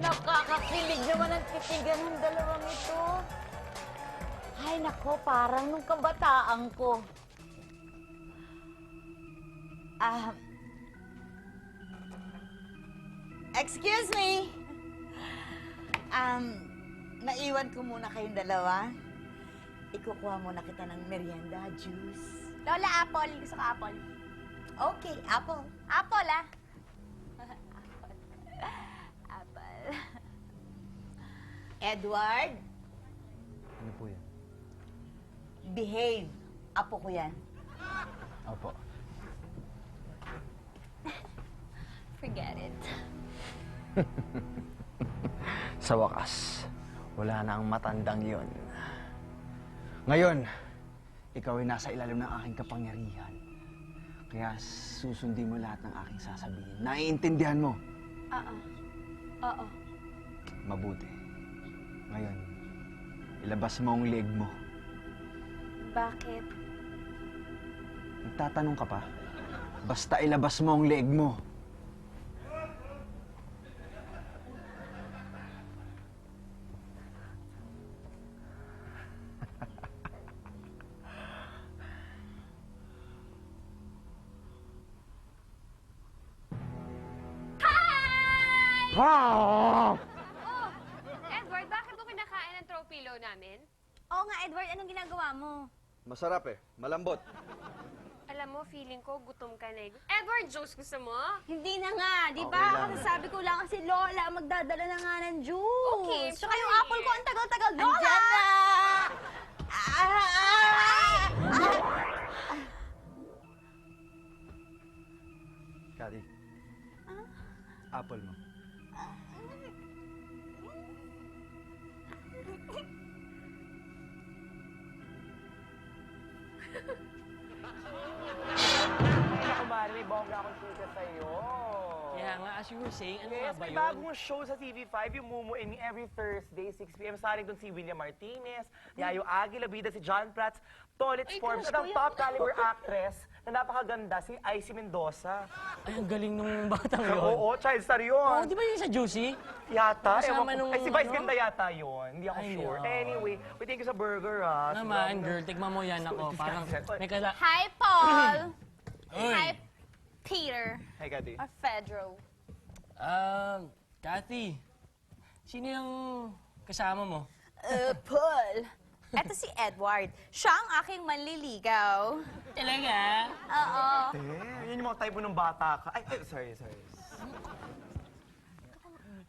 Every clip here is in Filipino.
Nakakakilig naman ang titigan ng dalawang ito. Ay, nako, parang nung kabataan ko. Excuse me. Naiwan ko muna kayong dalawa. Ikukuha muna kita ng merienda, juice. Lola, apple. Gusto ko apple. Okay, apple. Apple, ah. Apple. Edward, Ano po yan? behave. Apo ko yan. Opo. Forget it. Sa wakas, wala na ang matandang yon. Ngayon, ikaw ay nasa ilalim ng aking kapangyarihan. Kaya susundin mo lahat ng aking sasabihin. Naiintindihan mo? Oo. Oo. Mabuti. Ngayon, ilabas mo ang leeg mo. Bakit? Nagtatanong ka pa? Basta ilabas mo ang leeg mo. Oh! Edward, bakit mo kinakain ang throw pillow namin? Oo nga, Edward, anong ginagawa mo? Masarap eh. Malambot. Alam mo, feeling ko gutom ka na. Edward, juice gusto mo? Hindi na nga, di Okay ba? lang. Kasi sabi ko lang kasi Lola, magdadala na nga ng juice. Okay, Tsaka yung fine. apple ko, ang tagal-tagal, Lola! Andyan na! Kati, apple mo. Ako, Mari, may bongga akong chika sa'yo. Kaya nga, as you were saying, ano nga Yes, ba may yun? bagong show sa TV5, yung Mumuin every Thursday, 6 p.m. Starring doon si William Martinez, Yayo Aguila, bida si John Prats, Tolit Forbes, at ang top caliber actress na napakaganda, si Icy Mendoza. Ay, ang galing nung batang yun. Oo, child star Oh, yun. di ba yun sa Juicy? Yata, Kasama ewan ko. nung Ay, si Vice ano? Ganda yata yun. Hindi ako Ay, sure. oo. Anyway, we thank you sa burger, ha. Naman, girl, tikman mo yan ako. Parang may kala... Hi, Paul! Uy! Hi, Peter. Hey, Kati. Or Pedro. Kathy, sino yung kasama mo? Paul. Eto si Edward. Siya ang aking manliligaw. Talaga? Oo. Yun yung mga type mo ng bata ka. Ay, sorry.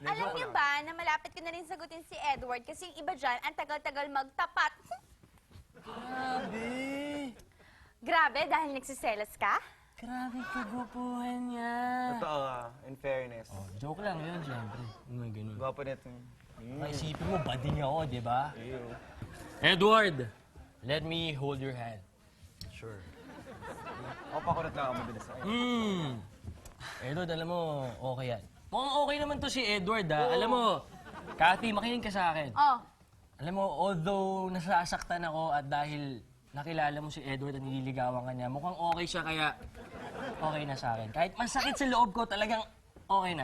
Alam niyo ba na malapit ko na rin sagutin si Edward kasi yung iba dyan, ang tagal-tagal magtapat. Grabe! Grabe, dahil nagsiselos ka? Grabe kagupuhan niya. Totoo, in fairness. Oh, joke lang yun, siyempre. May ganun. Gwapo nito. Maisipin mo, bading ako, di ba? Edward, let me hold your hand. Sure. Ako pakunat lang ako mabilis. Edward, alam mo, okay yan. Mukhang okay naman to si Edward, ha? Alam mo, Kathy, makinig ka sa akin. Oh. Alam mo, although nasasaktan ako at dahil nakilala mo si Edward at nililigawan ka niya, mukhang okay siya kaya okay na sa akin. Kahit masakit sa loob ko, talagang okay na.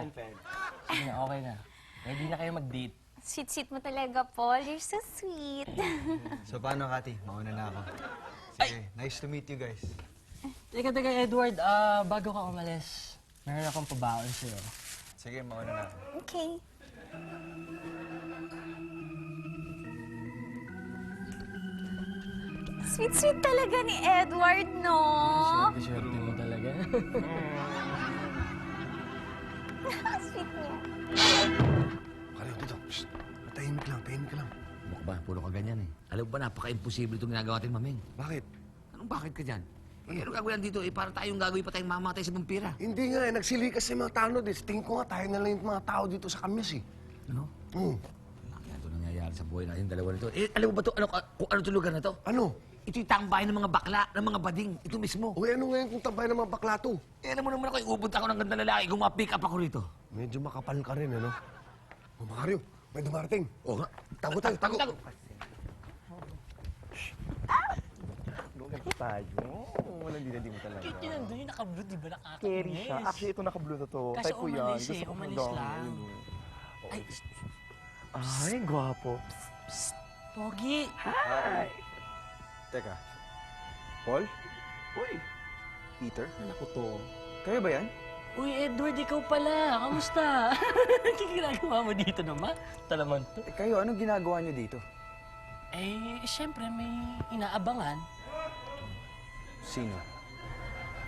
Sige na, okay na. Ready na kayo mag-date. Sweet-sweet mo talaga, Paul. You're so sweet. So paano, Kati? Mauna na ako. Sige, nice to meet you guys. Teka, Edward, bago ka umalis, meron akong pabaon sa'yo. Sige, mauna na ako. Okay. Sweet-sweet talaga ni Edward, no? Swerte mo talaga. Sweet niya. Kaliw dito. Shh. Tahimik lang. Mukha ba? Puro ka ganyan eh. Alam mo ba, napaka-imposible itong ginagawa natin, Maming. Bakit? Anong bakit ka dyan? Eh, ano gagawin dito? Eh, para tayong gagawin pa tayong mamatay sa vampira. Hindi nga eh. Nagsilikas sa mga tanod eh. Tingin ko nga tayo na lang yung mga tao dito sa kamis eh. Ano? Hmm. Kaya ito nangyayari sa buhay natin, dalawa nito. Eh, alam mo ba ito? Kung ano itong lugar na to? Ano? Ito yung tangbahay ng mga bakla, ng mga bading. Ito mismo. Uy, ano ngayon kung tabay ng mga bakla to? Eh, alam mo naman ako, iupunta ako ng ganda lalaki kung ma-pick up ako rito. Medyo makapal ka rin, ano? O, Mario, may dumarating. Oo nga. Tago. Ganito tayo. Walang dinadi mo talaga. Cute yun, nandun yung naka-blue, di ba? Carry siya. Actually, ito naka-blue na to. Kasi Type ko yan. umalis Gusto eh, ko umalis lang. lang. Yun, Ay, Ay, Ay, gwapo. Pogi. Hi! Teka. Paul? Uy, Peter? Anak ko to. Kayo ba yan? Uy, Edward, ikaw pala. Kamusta? Ano ginagawa mo dito naman? Talaman to. Eh kayo, anong ginagawa niyo dito? Eh, siyempre, may inaabangan. Sino?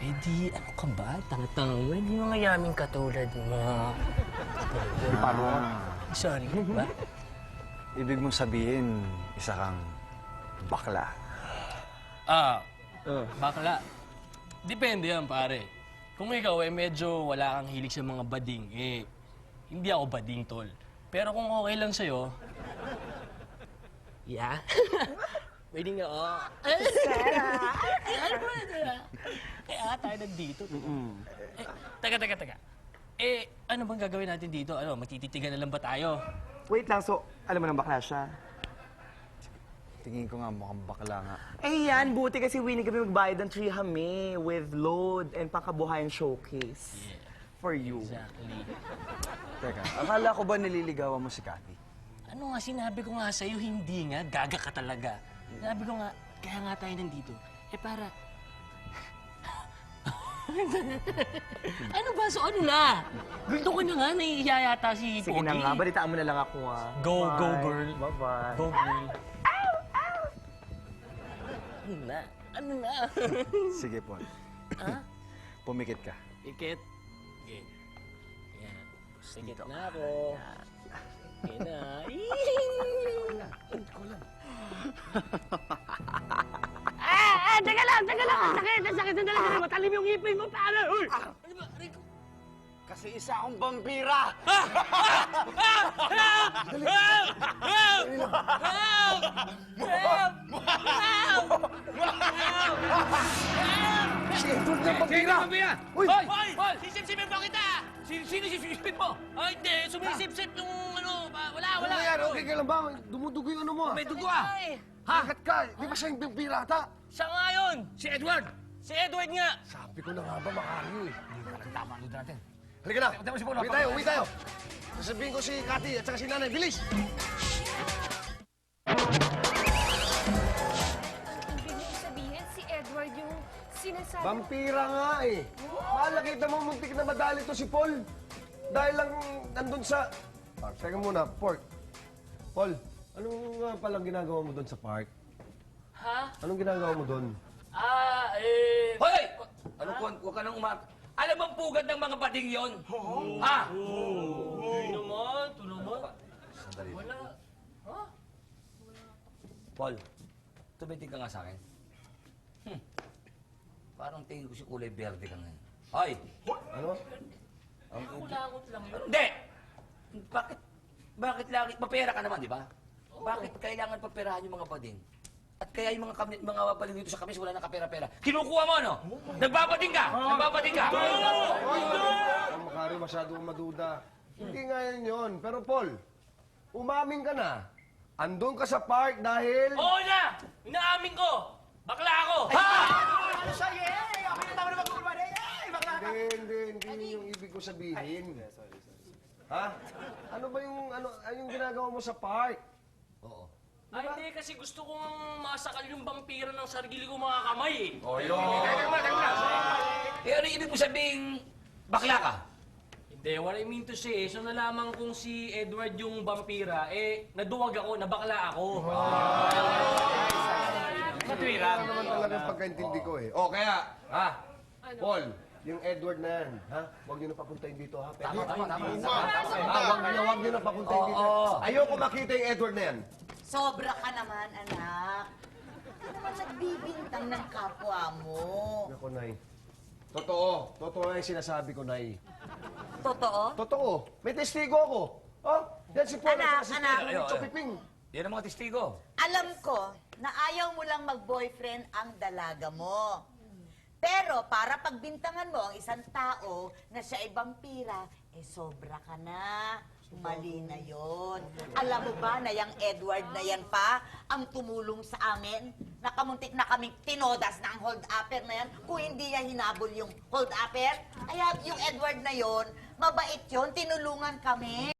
Eh di, ano ka ba? Tanga-tanga mo. Hindi mga yaming katulad mo. Sorry, ba? Ibig mong sabihin, isa kang bakla. Bakla. Depende yan, pare. Kung ikaw medyo wala kang hilig sa mga bading, hindi ako bading, tol. Pero kung okay lang sa'yo, yeah. Pwede nga, Kaya tayo nandito. Teka. Ano bang gagawin natin dito? Ano, magtititigan na lang ba tayo? wait lang. So, alam mo nang bakla siya? Tingin ko nga mukhang bakla nga. Eh yan, buti kasi willing kami magbayad ng 3 hami with load and pangkabuhayan showcase. For you. Exactly. Teka, akala ko ba nililigawan mo si Cathy? Ano nga, sinabi ko nga sa'yo, hindi nga, gaga ka talaga. Sinabi ko nga, kaya nga tayo nandito. Para... ano ba? So ano na? Gusto ko na nga, naiiya yata si Pogi. Sige na nga, balitaan mo na lang ako Go, Bye. go, girl. Bye-bye. Go, girl. Ano na? Ano na? Sige, Paul. Ha? Pumikit ka. Ikit. Okay. Yan. Sikit na ako. Okay na. Teka lang! Ang sakit na talaga. Matalim yung ngipin mo. Paano? Uy! Ano ba? Aray ko. Kasi isa akong vampira! Si Edward na pagkira! Uy! Hoy! Sisip-sipin mo kita! Sino sisipin mo? Ay, hindi. Sumisip-sip yung ano. Wala. Ano nangyari? Okay ka lang ba? Dumudugo yung ano mo. May dugo ah! Bakit ka? Di ba siya yung vampira ata? Siya nga yun! Si Edward! Si Edward nga! Sabi ko na nga ba, Macario eh. Tama ang natin. Halika na! Uwi tayo! Sasabihin ko si Cathy at saka si Nanay. Bilis! Ibig mo sabihin, si Edward yung sinasabi... Vampira nga eh. Mahal, nakita mo muntik na madali to si Paul. Dahil lang nandun sa... Teka muna, Pork. Paul, anong nga palang ginagawa mo doon sa park? Ha? Anong ginagawa mo doon? Hoy! Ano ko? Huwag ka nang Alam mo ang pugad ng mga bading yon? Ha? Ito naman. Sandali. Wala. Paul, tumitig ka nga sa akin. Parang tingin ko si kulay berde ka ngayon. Hoy! Ano? Kulangot lang yun. Hindi! Bakit lagi? Mapera ka naman, di ba? Bakit kailangan paperahan yung mga bading? At kaya yung mga bading dito sa kamis wala nang kapera-pera. Kinukuha mo, no? Nagbabading ka! Nagbabading ka! Ang Macario, masyado maduda. Hindi nga yan yun. Pero Paul, umamin ka na. Andun ka sa park dahil... Oo na! Inaamin ko! Bakla ako! Hindi yung ibig ko sabihin. Ha? Ano ba yung ginagawa mo sa park? Oo. Ay, hindi kasi gusto kong masakal yung vampira ng sarili ko mga kamay eh. Eh, ano ibig mo sabing bakla ka? Hindi, what I mean to say, so nalaman kong si Edward yung vampira, naduwag ako, nabakla ako. Ano naman talagang pagkaintindi ko eh. O kaya, ha? Paul, yung Edward na yan, ha? Huwag niyo na papuntahin dito, ha? Tama. Huwag niyo na papuntahin dito. Ayoko makita yung Edward na yan. Sobra ka naman, anak. Hindi naman nagbibintang ng kapwa mo. Ako, Nay. Totoo. Totoo yung sinasabi ko, Nay. Totoo? Totoo. May testigo ako. Oh, yan si Paul Anak, at si anak. Chopiping. Yan ang mga testigo. Alam ko na ayaw mo lang mag-boyfriend ang dalaga mo. Pero para pagbintangan mo ang isang tao na siya ay vampira, sobra ka na. Mali na yon. Alam mo ba na yung Edward na yan pa ang tumulong sa amin? Nakamuntik na kaming tinodas ng hold-upper na yan kung hindi niya hinabol yung hold-upper. Kaya yung Edward na yon, mabait yon, tinulungan kami.